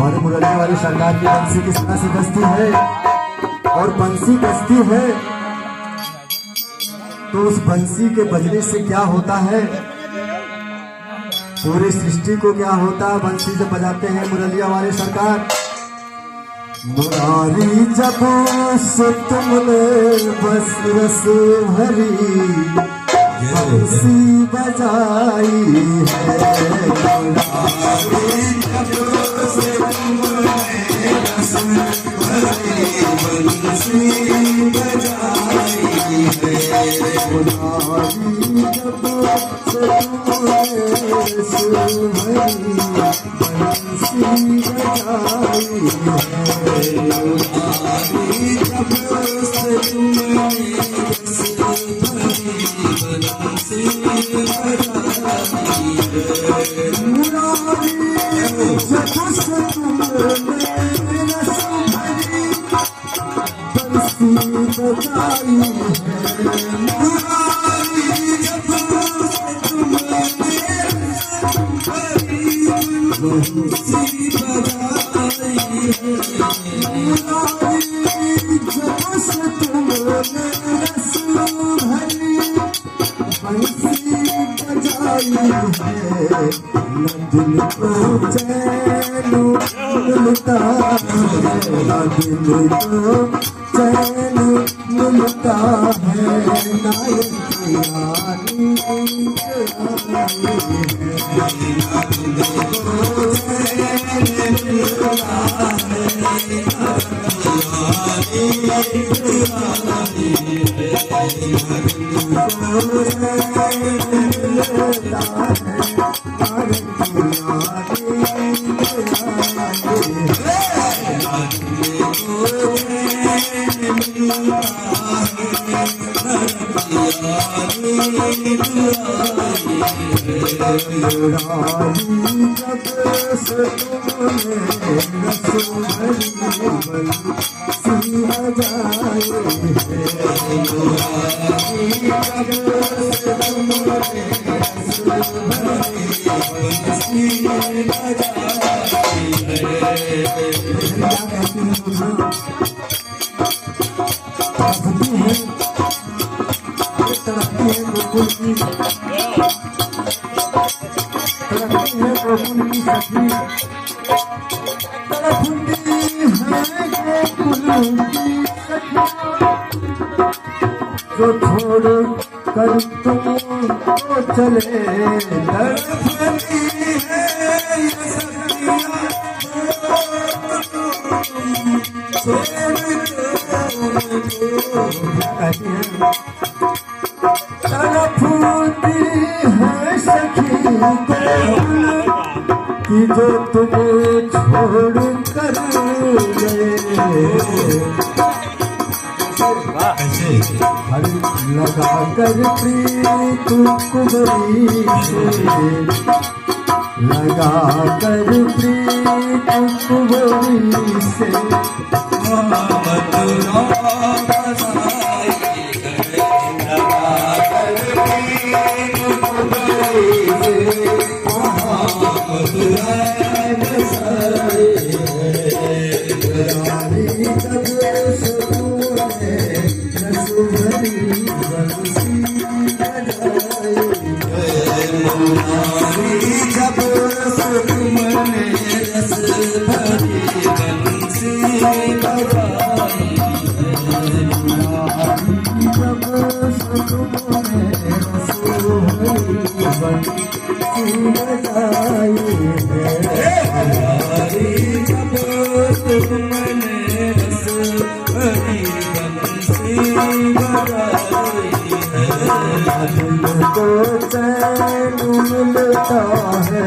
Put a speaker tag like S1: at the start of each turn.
S1: हमारे मुरलिया वाली सरकार की बंसी किस तरह से बजती है और बंसी बजती है तो उस बंसी के बजने से क्या होता है, पूरी सृष्टि को क्या होता है बंसी से बजाते हैं मुरलिया वाली सरकार। मुरारी जब से तुमने बस रस भरी बंसी बजाई है, मुरारी जब से तुमने रस भरी बंसी बजाई है, मुरारी जब से तुमने रस भरी बंसी बजाई है, मुरारी जब से तुमने रस भरी बंसी बजाई है, मुरारी जब से तुमने रस भरी बंसी बजाई है, मुरारी जब से तुमने रस भरी बंसी बजाई है, मुरारी जब से तुमने रस भरी बंसी बजाई है, न दिल को चैन मिलता है, न दिल को चैन मिलता है, ना ये यानी जो छोड़ कर तुम तो चले तड़पती है ये सखियाँ, तड़पती है सखी कि जो तुम्हें छोड़ कर गए, लगा कर प्रीत कुबरी से, लगा कर प्रीत कुबरी से, तो चैन मिलता है,